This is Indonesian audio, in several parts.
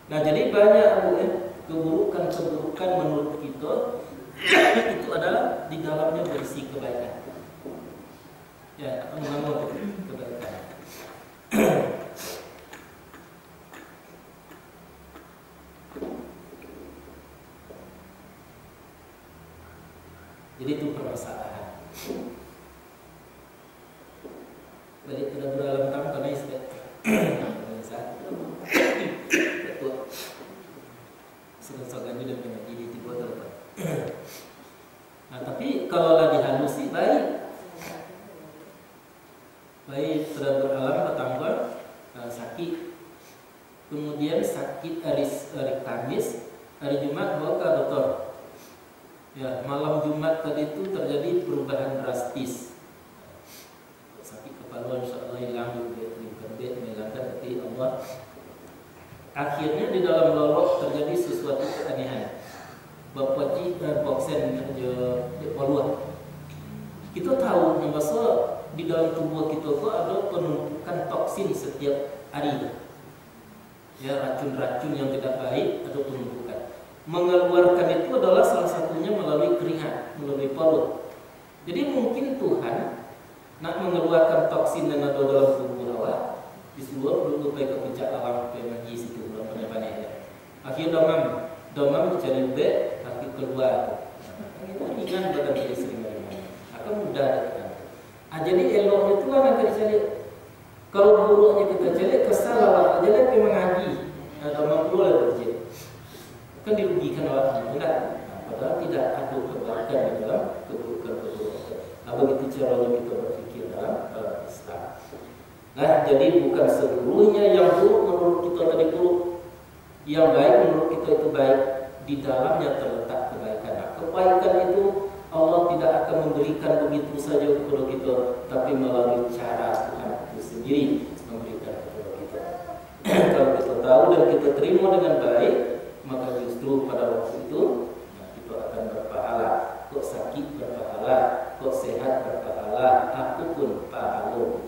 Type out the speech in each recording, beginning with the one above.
Nah jadi banyak keburukan-keburukan menurut kita itu adalah di dalamnya berisi kebaikan. Ya, akan mengandung kebaikan. Jadi itu permasalahan. Balik ke dalam tamu karena istri. Segan-segan juga punya diri tiba terlepas. Nah tapi kalau lagi halusi baik. Baik sudah beralam petanggal sakit. Kemudian sakit hari Kamis, hari Jumat bawa ke dokter. Ya, malam Jumat tadi itu terjadi perubahan drastis. Sakit kepala insyaallah hilang menghilangkan tapi Allah. Akhirnya di dalam lorok terjadi sesuatu keanehan. Bapak boksen je paluan. Kita tahu bahwa di dalam tubuh kita itu ada penumpukan toksin setiap hari. Ya, racun-racun yang tidak baik ada penumpukan. Mengeluarkan itu adalah salah satunya melalui keringat, melalui palut. Jadi mungkin Tuhan nak mengeluarkan toksin yang ada dalam tubuh awak, disuruh dulu ke puncak alam ke magis itu dalam panen-panen. Akhirnya domam mencari bed, akhir keluar. Itu ringan badan kita sering mana. Akan mudah kan. Jadi eloknya itu kan yang kita cari. Kalau buruknya kita cari kesalahan, jadi memang mengaji. Domam dulu lah berjaya. Kan dirugikan orang enggak. Padahal tidak ada kebaikan di dalam keburukan-keburukan. Nah begitu caranya kita berpikir dalam Islam. Nah jadi bukan seluruhnya yang buruk menurut kita tadi buruk, yang baik menurut kita itu baik. Di dalamnya terletak kebaikan. Nah, kebaikan itu Allah tidak akan memberikan begitu saja kepada kita, tapi melalui cara Tuhan itu sendiri memberikan kepada kita. Kalau kita tahu dan kita terima dengan baik, maka justru pada waktu itu kita akan berpahala. Kok sakit berpahala, kok sehat berpahala, aku pun pahala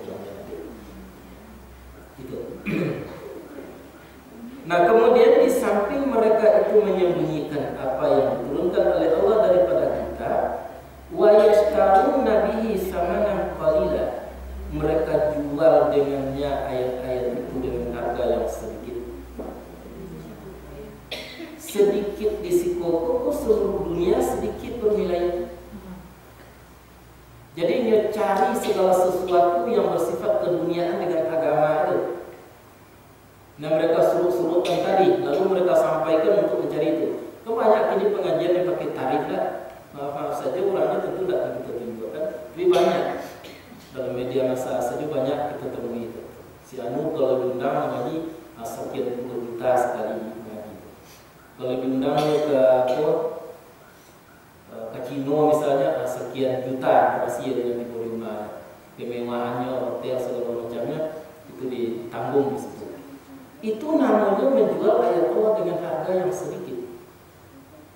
itu. Nah kemudian di samping mereka itu menyembunyikan apa yang diturunkan oleh Allah daripada kita, wa yashtaruna bihi samanan qalila, mereka jual dengannya ayat-ayat itu dengan harga yang sedikit. Sedikit di sikoko seluruh dunia sedikit bernilai. Jadi dia cari segala sesuatu yang bersifat keduniaan dengan agama itu. Nah mereka suruh-suruhkan tadi, lalu mereka sampaikan untuk mencari itu. Banyak ini pengajian yang pakai tarif lah. Maaf saja orangnya tentu tidak kita tunjukkan, tapi banyak dalam media massa saja banyak kita temui itu. Si Anu kalau diundang mengaji sekian puluh juta sekali mengaji. Kalau diundang ke Cino misalnya sekian juta masih dengan diterima kemewahannya, hotel segala macamnya itu ditanggung di situ. Itu namanya menjual ayat Allah dengan harga yang sedikit.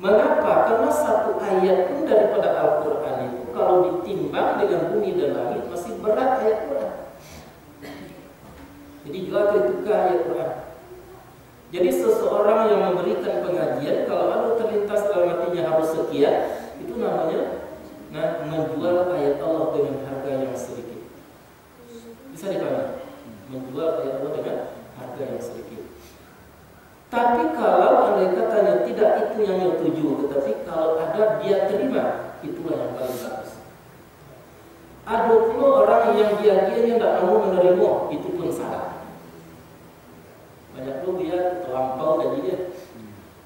Mengapa? Karena satu ayat pun daripada Al-Quran itu kalau ditimbang dengan bumi dan langit masih berat ayat Quran. Jadi jual itu ke ayat Quran. Jadi seseorang yang memberikan pengajian kalau ada terlintas dalam hatinya harus sekian, itu namanya menjual ayat Allah dengan harga yang sedikit. Bisa dipahami? Menjual ayat Allah dengan harga yang sedikit. Tapi kalau andai katanya tidak itu yang dia tuju, tetapi kalau ada dia terima, itulah yang paling bagus. Ada pula orang yang dia tidak mau menerima, itu pun salah. Banyak pun dia terlampau gaji dia.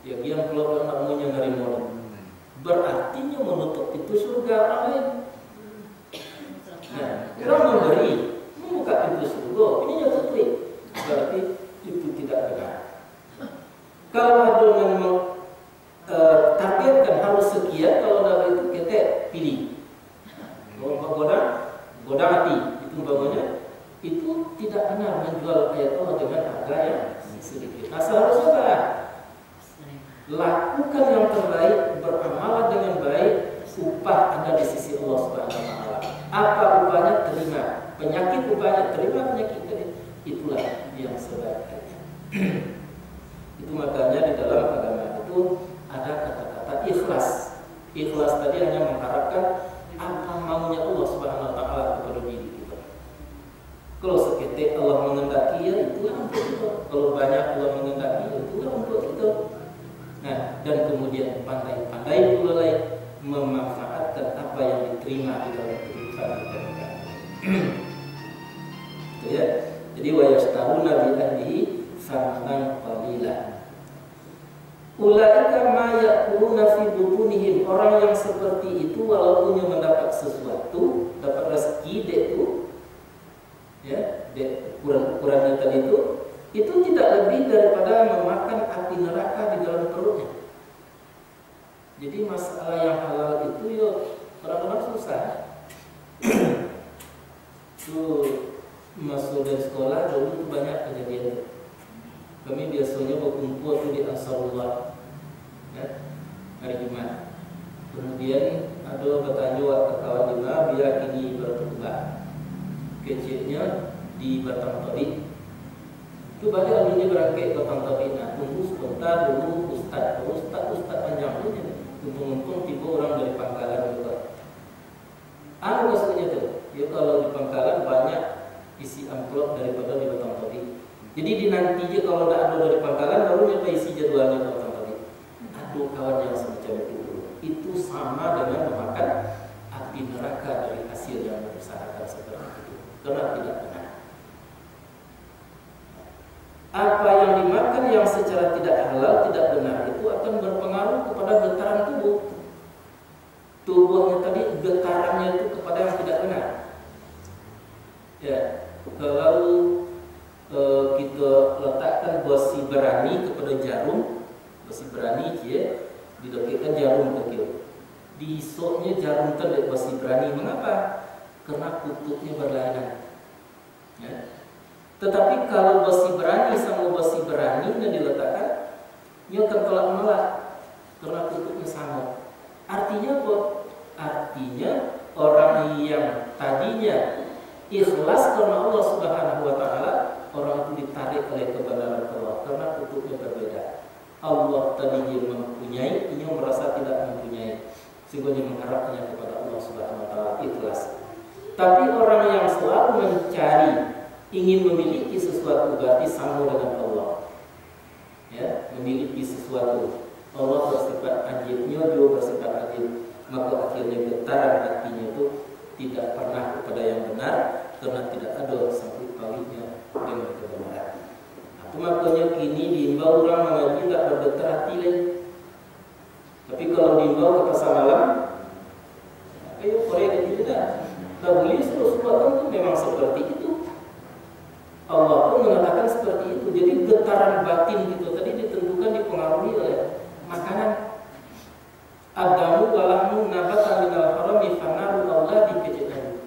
Dia kalau tidak mau menerima, berartinya menutup itu surga orang lain. Nah, orang memberi, membuka pintu surga, ini yang tutup. Berarti itu tidak benar. Kalau ada yang targetkan harus sekian, kalau dari itu kita pilih. Godang hati, itu umpamanya itu tidak benar menjual ayat Allah dengan harga yang sedikit. Nah seharusnya apa? Lakukan yang terbaik, beramal dengan baik, upah ada di sisi Allah Subhanahu wa taala. Apa upahnya? Terima. Penyakit upahnya terima penyakit tadi. Itulah yang sebaiknya. Itu makanya di dalam agama itu ada kata-kata ikhlas. Ikhlas tadi hanya mengharapkan apa maunya Allah Subhanahu wa taala kepada diri kita. Kalau seketik Allah mengendaki, ya itulah untuk kita. Kalau banyak Allah mengendaki, ya itulah untuk kita. Nah, dan kemudian pandai-pandai pula lain memanfaatkan apa yang diterima di dalam kehidupan kita. Ya. Jadi wa yastaruna bi ahlihi samanan qalila. Ulaika ma yaquluna fi butunihim, orang yang seperti itu walaupun yang mendapat sesuatu, dapat rezeki itu ya, ukuran-ukurannya tadi itu tidak lebih daripada memakan api neraka di dalam perutnya. Jadi masalah yang halal itu yo orang-orang susah. Tuh masuk dari sekolah dulu tuh banyak kejadian. Kami biasanya berkumpul tuh di Ansarullah ya, hari Jumat. Kemudian ada bertanya ke kawan juga, biar kini bertukar kecilnya di Batang Torik. Itu banyak alumni berangkat Batang Torik. Nah, tunggu sebentar dulu Ustaz panjang punya. Untung-untung tiba orang dari Pangkalan juga. Apa maksudnya tuh? Ya kalau di Pangkalan banyak isi amplop daripada di Batang Torik. Jadi dinantinya kalau tidak ada dari Pangkalan baru kita isi jadwalnya Batang Torik. Aduh kawan yang semacam itu sama dengan memakan api neraka dari hasil yang berusahakan seperti itu. Karena tidak benar. Apa yang dimakan yang secara tidak halal, tidak benar itu akan berpengaruh kepada getaran tubuh. Tubuhnya tadi getarannya itu kepada yang tidak benar. Ya, kalau kita letakkan besi berani kepada jarum, besi berani ya, didekatkan jarum kecil. Di isoknya jarum terdekat besi berani. Mengapa? Karena kutubnya berlainan. Ya. Tetapi kalau besi berani sama besi berani yang diletakkan, ia akan tolak menolak karena kutubnya sama. Artinya apa? Artinya orang yang tadinya ikhlas karena Allah Subhanahu wa taala, orang itu ditarik oleh kebenaran Allah karena kutubnya berbeda. Allah tadinya mempunyai, ia merasa tidak mempunyai, sehingga dia mengharapnya kepada Allah Subhanahu wa taala ikhlas. Tapi orang yang selalu mencari, ingin memiliki sesuatu berarti sama dengan Allah. Ya, memiliki sesuatu. Allah bersifat ajibnya, juga bersifat ajib. Maka akhirnya getaran hatinya itu tidak pernah kepada yang benar karena tidak ada sangkut pautnya dengan kebenaran. Itu makanya kini diimbau orang mengaji tidak bergetar hati lain. Tapi kalau diimbau ke pasar malam, ayo Korea dan tidak. Tak boleh sesuatu itu memang seperti itu. Allah pun mengatakan seperti itu. Jadi getaran batin itu tadi ditentukan dipengaruhi oleh makanan. Adamu walahmu nabatan minal harami fanaru Allah dikejadian.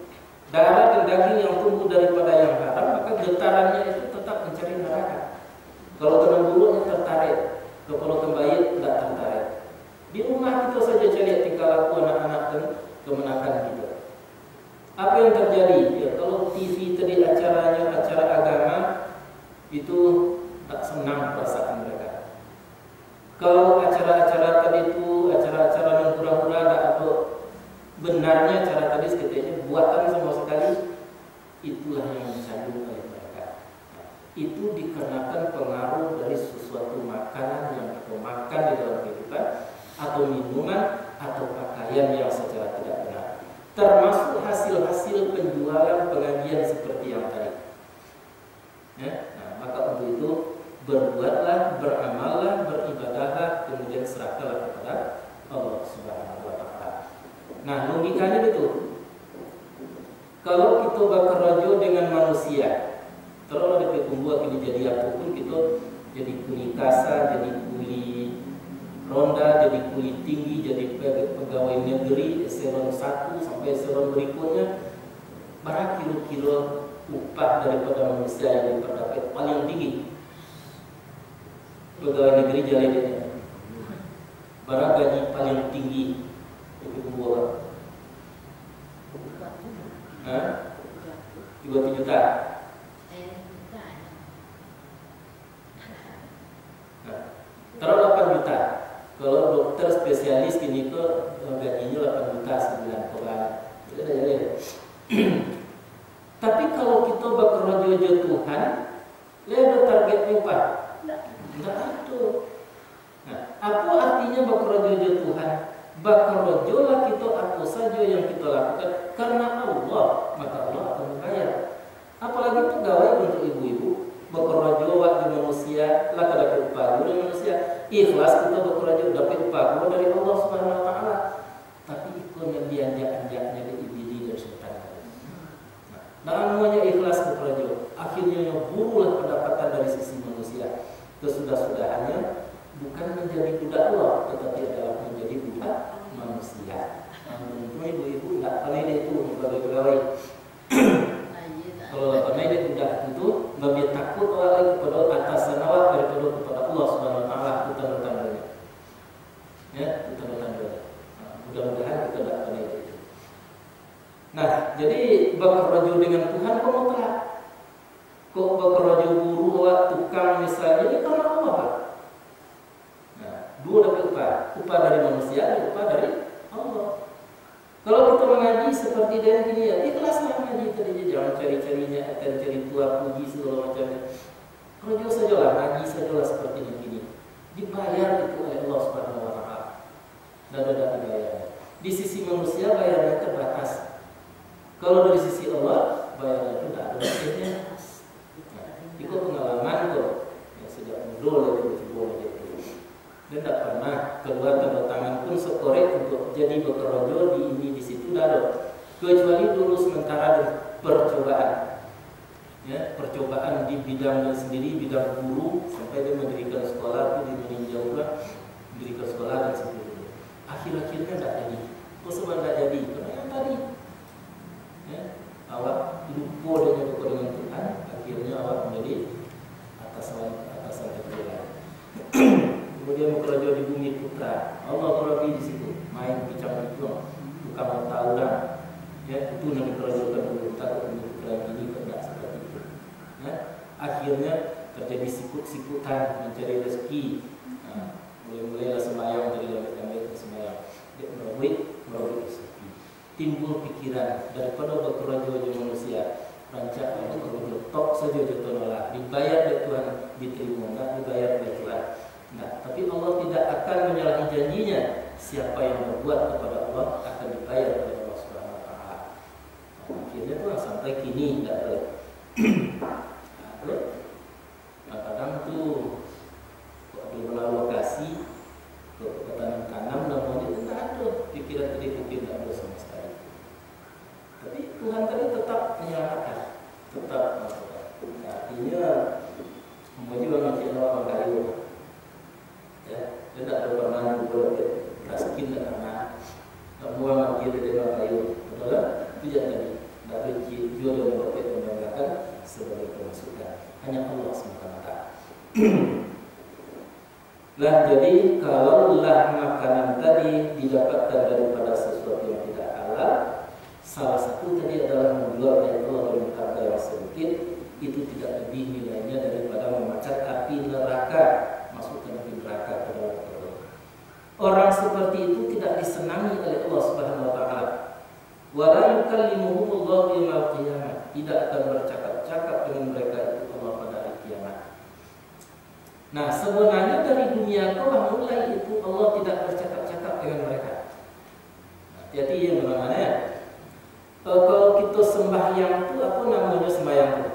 Darah dan daging yang tumbuh daripada yang haram, maka getarannya itu tetap mencari neraka. Kalau tenang buruknya tertarik, kalau tembayat tidak tertarik. Di rumah kita saja cari tingkah laku anak-anak dan kemenakan kita. Apa yang terjadi? Ya, kalau TV tadi acaranya acara agama itu tak senang perasaan mereka. Kalau acara-acara tadi itu acara-acara yang pura-pura tak ada benarnya acara tadi seketiknya buatan sama sekali, itulah yang dicandu oleh mereka. Itu dikarenakan pengaruh dari sesuatu makanan yang kita makan di dalam kehidupan, atau minuman atau pakaian yang secara tidak benar. Termasuk hasil-hasil penjualan pengajian seperti yang tadi. Ya, nah, maka untuk itu berbuatlah, beramallah, beribadahlah, kemudian serahkanlah kepada Allah Subhanahu wa taala. Nah, logikanya betul. Kalau kita bekerja dengan manusia, terus ada pembuat ini jadi apapun, kita jadi kuli kasa, jadi kuli ronda, jadi kuli tinggi, jadi pegawai negeri eselon 1 sampai eselon berikutnya, berapa kilo-kilo upah daripada manusia yang diperdapat paling tinggi. Pegawai negeri jalan ini, berapa gaji paling tinggi untuk pembuat? 30 juta. Taruh 8 juta. Kalau dokter spesialis gini kok gajinya 8 juta sebulan per bulan. Tapi kalau kita bekerja Tuhan, lihat targetnya apa? Enggak ada. Nah, apa artinya bekerja Tuhan? Bekerjalah kita apa saja yang kita lakukan karena Allah, maka Allah akan membayar. Apalagi pegawai untuk ibu-ibu bekerja waktu manusia, lah kada dapat upah dari manusia. Ikhlas kita bekerja dapat upah dari Allah Subhanahu wa taala. Tapi ikut yang dianjak-anjaknya dari dan setan. Nah, namanya ikhlas bekerja, akhirnya burulah pendapatan dari sisi manusia. Kesudah-sudahannya bukan menjadi budak Allah, tetapi adalah menjadi budak manusia. Tentu ibu-ibu tidak pandai itu pegawai. Kalau pandai dia budak itu lebih takut lagi kepada atasan awak daripada kepada Allah Subhanahu Wa Taala. Utama-utamanya, ya utama-utamanya. Mudah-mudahan kita tidak pandai itu. Nah, jadi bekerja dengan Tuhan kok mau telat? Kok bekerja buruh awak tukang misalnya ini karena Allah Pak. Dua dapat upah dari manusia dan upah dari Allah. Kalau kita mengaji seperti dia gini ya, ikhlaslah mengaji tadi, jangan cari-carinya akan cari tua puji segala macamnya. Kerja sajalah, ngaji sajalah seperti ini. Dibayar itu oleh Allah Subhanahu wa taala. Dan ada dibayar. Di sisi manusia bayarnya terbatas. Kalau dari sisi Allah bayarnya itu tidak ada batasnya. Nah, itu pengalaman tuh. Ya sudah ngobrol itu boleh. Dan tidak pernah keluar tanda tangan pun sekorek untuk jadi bekerja di situ ada, kecuali dulu sementara ada percobaan, ya percobaan di bidang sendiri, bidang guru sampai dia mendirikan sekolah itu meninjau pula mendirikan sekolah dan sebagainya. Akhir-akhirnya tidak jadi. Kok sebab tidak jadi? Karena yang tadi, ya awak lupa dengan Tuhan, akhirnya awak menjadi atasan kebenaran. Kemudian bekerja di bumi putra, Allah Rabbi di situ, main bicara itu, tukang tauran, ya itu yang dikerjakan bumi putra, bumi putra ini tidak seperti itu. Ya, akhirnya terjadi sikut-sikutan mencari rezeki. Nah, mulai-mulailah semayang dari langit-langit ke semayang, dia merobek rezeki. Timbul pikiran daripada bekerja di manusia, rancak itu kalau top saja jatuh nolak, dibayar oleh Tuhan diterima, nggak dibayar oleh Tuhan. Nah, tapi Allah tidak akan menyalahi janjinya. Siapa yang berbuat kepada Allah akan dibayar oleh Allah Subhanahu wa taala. Akhirnya tuh sampai kini tidak ada. Nah, kadang tuh kok ada lokasi kok tanam namanya itu tidak ada. Pikiran tadi mungkin tidak ada sama sekali. Tapi Tuhan tadi tetap menyelamatkan, tetap masukkan. Artinya memuji manusia orang kayu. Ya, dia tidak pernah berbuat miskin karena semua dia tidak kayu, betul? Itu yang tadi dari jual dan berbuat membanggakan sebagai pemasukan hanya Allah SWT. Lah jadi kalau makanan tadi didapatkan daripada sesuatu yang tidak halal, salah satu tadi adalah menjual yang Allah dengan harga yang sedikit, itu tidak lebih nilainya daripada memacat api neraka. Masuk ke neraka ke dalam neraka. Orang seperti itu tidak disenangi oleh Allah Subhanahu wa taala. Wa la yukallimuhumullahu yaumil qiyamah. Tidak akan bercakap-cakap dengan mereka itu Allah pada hari kiamat. Nah, sebenarnya dari dunia kau mulai itu Allah tidak bercakap-cakap dengan mereka. Hati-hati yang mana ya. Kalau kita sembahyang itu apa namanya sembahyang itu?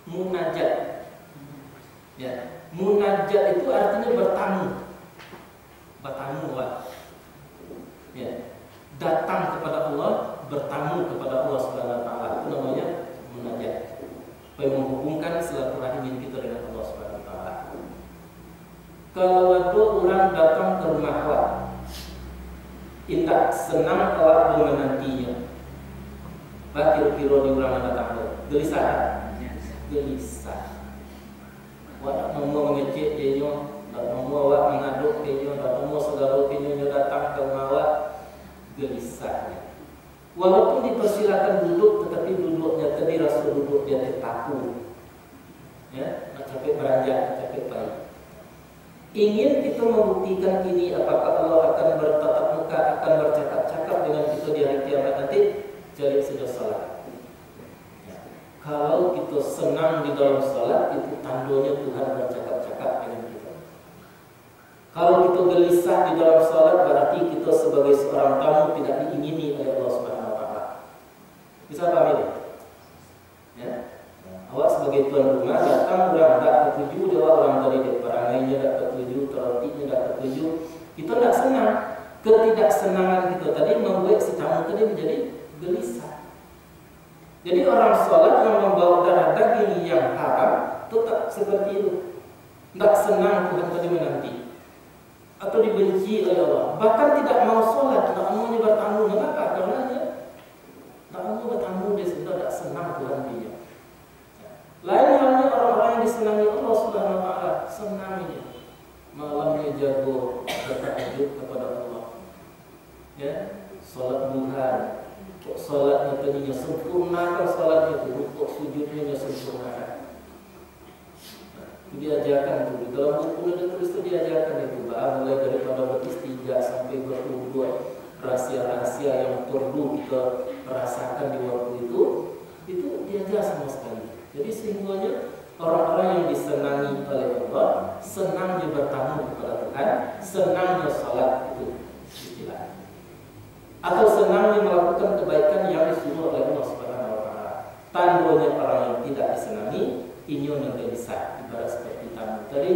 Munajat. Ya. Munajat itu artinya bertamu, Pak. Ya, datang kepada Allah, bertamu kepada Allah Subhanahu Wa Taala. Itu namanya munajat. Menghubungkan silaturahim kita dengan Allah Subhanahu Wa Taala. Kalau ada orang datang ke rumah awak, indah senang awak menantinya. Kira-kira di orang datang, gelisah. Wak mau mengecek dia, tak mau awak mengaduk dia, tak mau segala dia datang ke awak, gelisahnya. Walaupun dipersilakan duduk, tetapi duduknya tadi rasa duduk dia terpaku, ya, nak capek beranjak, capek payah. Ingin kita membuktikan ini, apakah Allah akan bertatap muka, akan bercakap-cakap dengan kita di hari kiamat nanti, jadi sudah salat. Ya. Kalau kita senang di dalam salat, itu tandanya Tuhan bercakap-cakap dengan kita. Kalau kita gelisah di dalam salat, berarti kita sebagai seorang tamu tidak diingini oleh Allah Subhanahu wa taala. Bisa paham ini? Ya. Awak sebagai tuan rumah datang orang tak ketujuh, dia orang tadi dia perangainya tak ketujuh, terhatinya tak ketujuh, kita tak senang. Ketidaksenangan kita tadi membuat si tamu tadi menjadi gelisah. Jadi orang sholat yang membawa darah daging yang haram tetap seperti itu, tak senang Tuhan tadi menanti atau dibenci oleh Allah, bahkan tidak mau sholat, tak mau bertamu. Kenapa? Karena dia tak mau bertamu, dia sudah tak senang Tuhan dia. Lain halnya orang-orang yang disenangi Allah Subhanahu wa taala, senangnya malamnya jago bertahajud kepada Allah. Ya, salat duha, kok salatnya tadinya sempurnakan salatnya itu, kok sujudnya sempurnakan. Itu diajarkan itu dalam buku dan tulis itu diajarkan itu, mulai daripada beristinja sampai berwudu, rahasia-rahasia yang perlu kita rasakan di waktu itu diajar sama sekali. Jadi sehingga orang-orang yang disenangi oleh Allah, senangnya bertamu kepada Tuhan, senangnya salat itu istilah. Atau senangnya melakukan kebaikan yang disuruh oleh Allah Subhanahu wa taala. Tandanya orang yang tidak disenangi, ingin yang gelisah, ibarat seperti tamu tadi,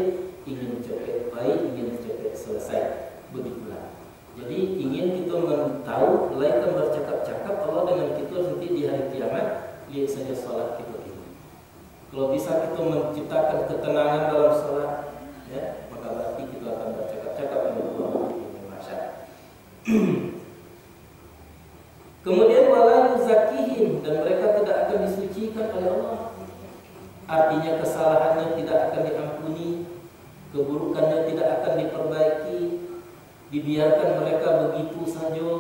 ingin cepat baik, ingin cepat selesai, begitulah. Jadi ingin kita tahu, laikan bercakap-cakap Allah dengan kita nanti di hari kiamat, lihat saja salat kita. Kalau bisa kita menciptakan ketenangan dalam sholat, ya, maka berarti kita akan bercakap-cakap dengan Allah di masyarakat. Kemudian wala yuzakihim, dan mereka tidak akan disucikan oleh Allah. Artinya kesalahannya tidak akan diampuni, keburukannya tidak akan diperbaiki, dibiarkan mereka begitu saja,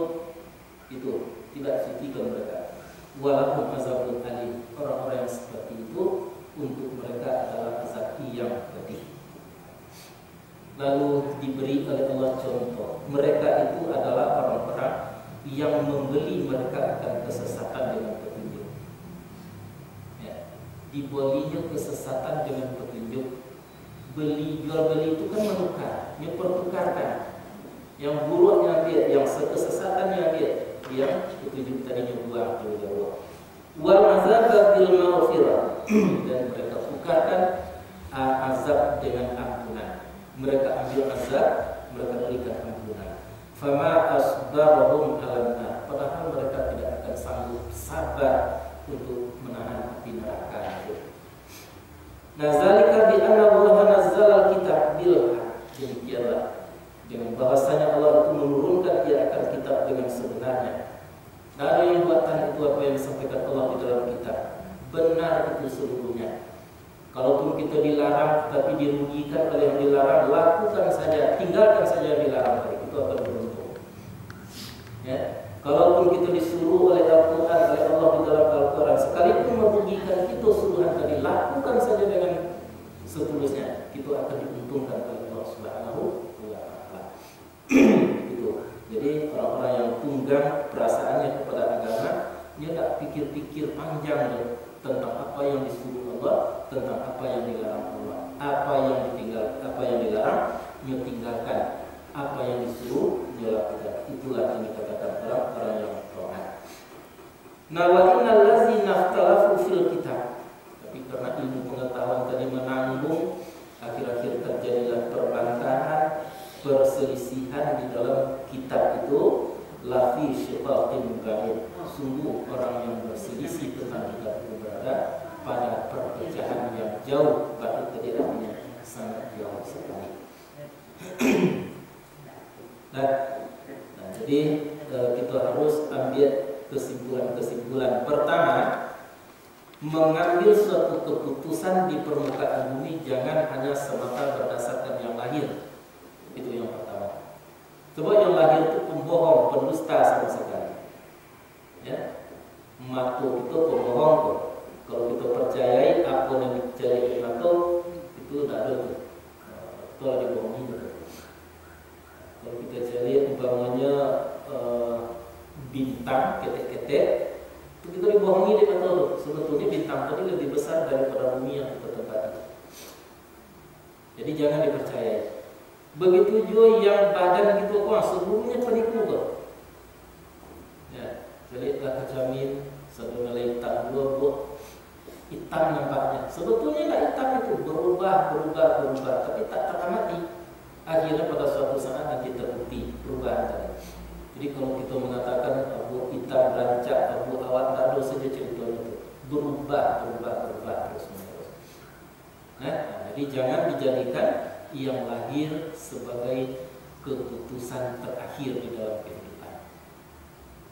itu tidak sucikan mereka. Walaupun azabun alim, orang-orang yang seperti itu untuk mereka adalah azab yang pedih. Lalu diberi oleh Allah contoh, mereka itu adalah orang-orang yang membeli mereka akan kesesatan dengan petunjuk. Ya, dibelinya kesesatan dengan petunjuk. Beli jual beli itu kan menukar, pertukarkan. Yang buruknya dia, yang kesesatannya dia, yang petunjuk tadinya buang jauh-jauh. Wal azab bil maghfirah, dan mereka tukarkan azab dengan ampunan. Mereka ambil azab, mereka berikan ampunan. Fama asbarahum alanna, padahal mereka tidak akan sanggup sabar untuk menahan api neraka itu. Nazalika bi anna Allah nazzala al-kitab bil haqq, demikianlah dengan bahwasanya Allah itu menurunkan dia akan kitab dengan sebenarnya. Tidak ada yang buatan itu apa yang disampaikan Allah di dalam kitab. Benar itu seluruhnya. Kalaupun kita dilarang tapi dirugikan oleh yang dilarang, lakukan saja, tinggalkan saja yang dilarang tadi, itu akan beruntung. Ya. Kalaupun kita disuruh oleh Al-Quran, oleh Allah di dalam Al-Quran, sekalipun merugikan kita suruhan tadi, lakukan saja dengan setulusnya, itu akan diuntungkan oleh Allah Subhanahu wa taala. Jadi orang-orang yang tunggang perasaannya kepada agama, dia tak pikir-pikir panjang tentang apa yang disuruh Allah, tentang apa yang dilarang Allah, apa yang ditinggal, apa yang dilarang, dia tinggalkan, apa yang disuruh dia lakukan. Itulah yang dikatakan orang-orang yang taat. Nah, wa innal ladzina ikhtalafu fil kitab, tapi karena ilmu pengetahuan tadi menanggung, akhir-akhir terjadilah perbantahan, perselisihan di dalam kitab itu, lafi syiqaqin ba'id. Sungguh orang yang berselisih tentang kitab itu berada pada perpecahan yang jauh, ba'id tadi artinya sangat jauh sekali. Jadi kita harus ambil kesimpulan-kesimpulan. Pertama, mengambil suatu keputusan di permukaan bumi jangan hanya semata berdasarkan yang lahir. Itu yang pertama. Sebab yang lahir itu pembohong, pendusta sama sekali. Ya, matu itu pembohong tuh. Kalau kita percayai apa yang dipercayai matu, itu tidak ada tuh. Itu dibohongi. titik, itu kita dibohongi di betul. Sebetulnya bintang tadi lebih besar daripada bumi yang kita tempati. Jadi jangan dipercayai. Begitu juga yang badan gitu kok sebelumnya penipu kok. Ya, jadi lah kejamin sebenarnya hitam dua hitam nampaknya. Sebetulnya tidak hitam itu berubah, tapi tak teramati. Akhirnya pada suatu saat nanti terbukti perubahan tadi. Jadi kalau kita mengatakan abu hitam rancak, abu awat tak ada saja ceritanya itu berubah terus menerus. Nah, jadi jangan dijadikan yang lahir sebagai keputusan terakhir di dalam kehidupan.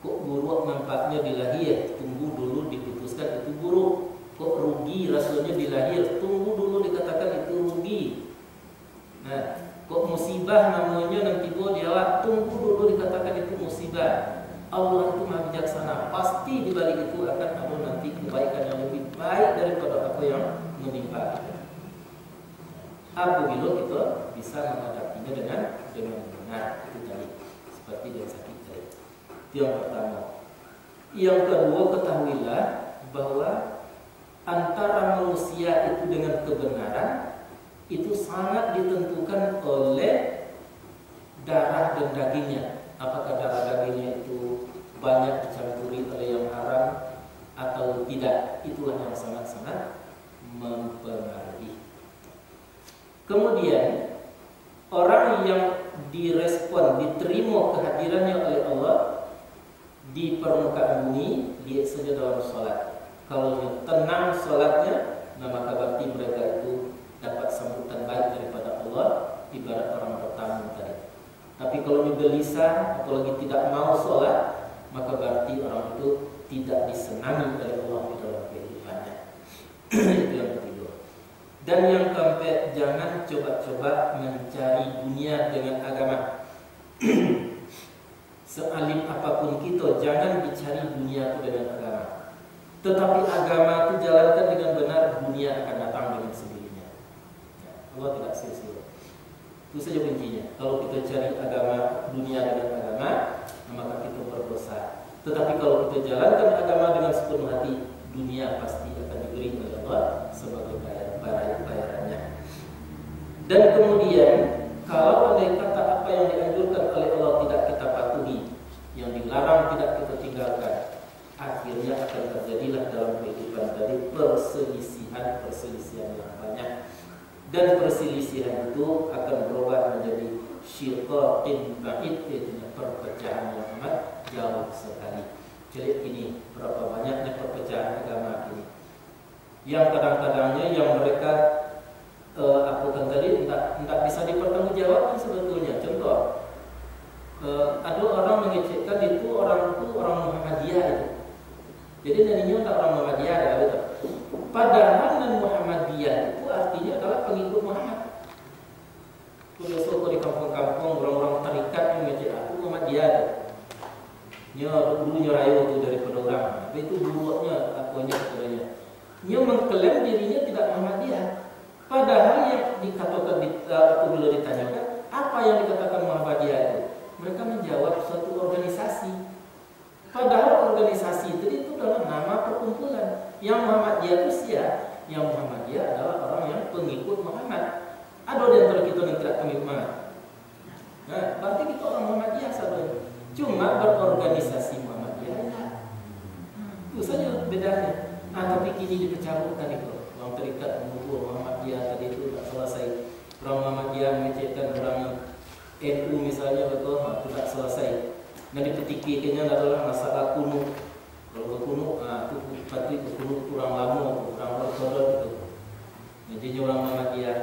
Kok buruk nampaknya di lahir, tunggu dulu diputuskan itu buruk. Kok rugi rasanya di lahir, tunggu dulu dikatakan itu rugi. Nah, kok musibah namanya nanti jawab, tunggu dulu dikatakan itu musibah. Allah itu maha bijaksana, pasti di balik itu akan ada nanti kebaikan yang lebih baik daripada apa yang menimpa kita. Apabila kita bisa menghadapinya dengan benar, itu tadi seperti yang sakit tadi. Itu yang pertama. Yang kedua, ketahuilah bahwa antara manusia itu dengan kebenaran itu sangat ditentukan oleh darah dan dagingnya. Apakah darah dagingnya itu banyak dicampuri oleh yang haram atau tidak, itulah yang sangat-sangat mempengaruhi. Kemudian orang yang direspon, diterima kehadirannya oleh Allah di permukaan bumi, dia saja dalam sholat. Kalau tenang sholatnya, nah maka berarti mereka itu dapat sambutan baik daripada Allah, ibarat orang bertamu tadi. Tapi kalau gelisah, apalagi tidak mau sholat, maka berarti orang itu tidak disenangi oleh Allah di dalam kehidupannya. Itu yang ketiga. Dan yang keempat, jangan coba-coba mencari dunia dengan agama. Sealim apapun kita, jangan dicari dunia itu dengan agama. Tetapi agama itu jalankan dengan benar, dunia akan datang dengan sendirinya. Ya, Allah tidak sia-sia. Itu saja kuncinya. Kalau kita cari agama, dunia dengan agama, maka kita berdosa. Tetapi kalau kita jalankan agama dengan sepenuh hati, dunia pasti akan diberi oleh Allah sebagai bayarannya. Dan kemudian, kalau andai kata apa yang dianjurkan oleh Allah tidak kita patuhi, yang dilarang tidak kita tinggalkan, akhirnya akan terjadilah dalam kehidupan tadi perselisihan yang banyak. Dan perselisihan itu akan berubah menjadi syiqaqin ba'id, yaitu perpecahan yang amat jauh sekali. Jadi ini berapa banyaknya perpecahan agama ini, yang kadang-kadangnya yang mereka apa kan tadi tidak bisa dipertanggungjawabkan sebetulnya. Contoh, ada orang mengecekkan itu orang Muhammadiyah itu. Jadi naninya tak orang Muhammadiyah ya, betul. Padahal non Muhammadiyah itu artinya adalah pengikut Muhammad. Biasa kalau di kampung-kampung orang-orang tarikat yang ngecek aku Muhammadiyah itu. Dulu nyorayo itu daripada orang. Tapi itu dulunya akunya sebenarnya. Dia mengklaim dirinya tidak Muhammadiyah. Padahal yang dikatakan apabila ditanyakan apa yang dikatakan Muhammadiyah itu, mereka menjawab suatu organisasi. Padahal organisasi itu adalah nama perkumpulan. Yang Muhammadiyah itu siapa? Yang Muhammadiyah adalah orang yang pengikut Muhammad. Ada di antara kita yang tidak pengikut Muhammad. Nah, berarti kita orang Muhammadiyah sahaja. Cuma berorganisasi Muhammadiyah. Itu saja bedanya. Nah, tapi kini dipecahkan itu. Orang terikat mengukur Muhammadiyah tadi itu tak selesai. Orang Muhammadiyah mengecekkan orang NU misalnya, betul, itu tak selesai. Dan dipetikikannya adalah masalah kuno. Kalau kuno, itu pasti kuno kurang lama, kurang berkodok itu. Jadi orang Muhammadiyah.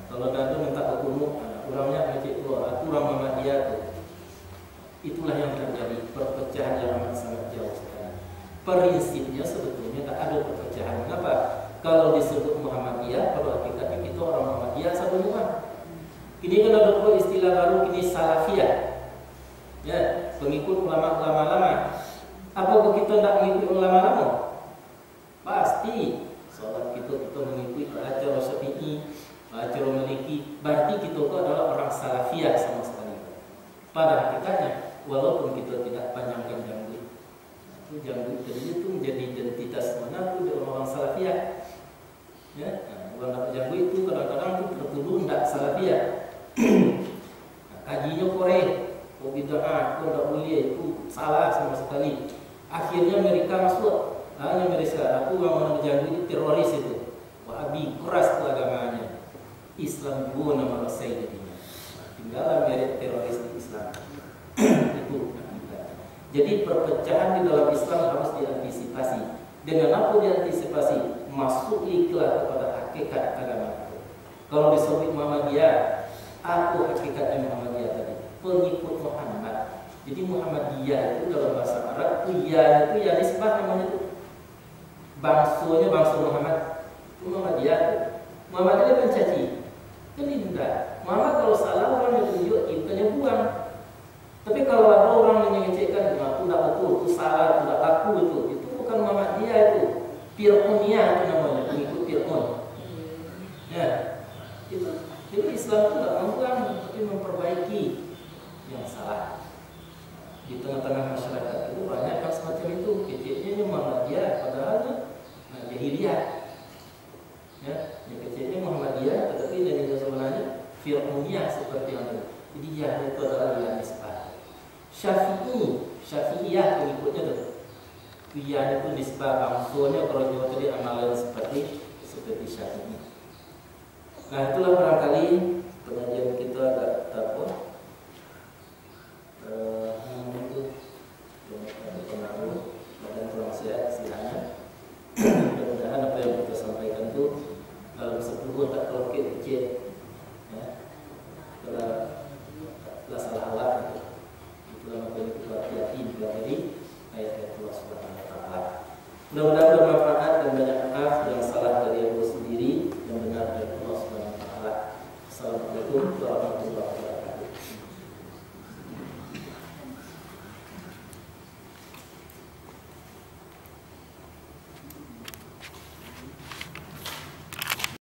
Kalau ada minta ke kuno, orangnya mengecek orang Muhammadiyah itu. Itulah yang terjadi, perpecahan yang amat sangat jauh sekali. Prinsipnya sebetulnya tak ada perpecahan. Kenapa? Kalau disebut Muhammadiyah, pada hakikatnya kita orang Muhammadiyah semua. Ini kan ada istilah baru, kini Salafiyah. Ya, pengikut ulama-ulama lama. Apakah kita tidak mengikuti ulama lama? Pasti. Soal kita mengikuti acara Syafi'i, acara Maliki, berarti kita itu adalah orang Salafiyah sama sekali. Pada hakikatnya, walaupun kita tidak panjangkan janggut, itu janggut tadi itu menjadi identitas mana tuh di orang-orang salafiyah. Ya, orang dapat janggut itu kadang-kadang tuh tertuduh tidak salafiyah. Kajinya korek, kok bid'ah, kok tidak boleh, itu salah sama sekali. Akhirnya mereka masuk, hanya mereka aku orang janggut itu teroris itu, Wahabi keras tuh agamanya, Islam juga nama saya jadinya. Tinggallah merit teroris di Islam. Itu. Jadi perpecahan di dalam Islam harus diantisipasi. Dengan apa diantisipasi? Masuklah kepada hakikat agama itu. Kalau disebut Muhammadiyah, apa hakikatnya Muhammadiyah tadi? Pengikut Muhammad. Jadi Muhammadiyah itu dalam bahasa Arab itu ya itu ya nisbah namanya itu. Bangsanya bangsa Muhammad. Itu Muhammadiyah itu. Muhammadiyah kan caci. Kan tidak. Muhammad kalau salah orang yang tunjuk kita buang. Tapi kalau ada orang yang mengecekkan, itu tidak betul, itu salah, tidak laku itu bukan Muhammadiyah itu. Fir'auniyah itu namanya, pengikut Fir'aun. Ya, itu. Jadi Islam itu tidak membuang, tapi memperbaiki yang salah. Di tengah-tengah masyarakat itu banyak yang semacam itu, kecilnya Muhammadiyah, padahal jahiliyah. Ya, yang kecilnya Muhammadiyah, tetapi yang sebenarnya Fir'auniyah seperti yang tadi. Jadi ya itu adalah yang nisbah. Syafi'iyah pengikutnya tuh. Piyah itu nisbah bangsanya kalau Jawa tadi amalan seperti Syafi'i. Nah itulah barangkali pengajian kita agak apa itu pengaruh badan kurang sehat istilahnya. Mudah-mudahan apa yang kita sampaikan itu dalam 10 tak terlokit kecil ya. Telah salah alat itu. Itulah makanya kita hati-hati mempelajari ayat-ayat Allah Subhanahu wa taala. Mudah-mudahan bermanfaat dan banyak maaf yang salah dari aku sendiri, yang benar dari Allah Subhanahu wa taala. Assalamualaikum warahmatullahi wabarakatuh.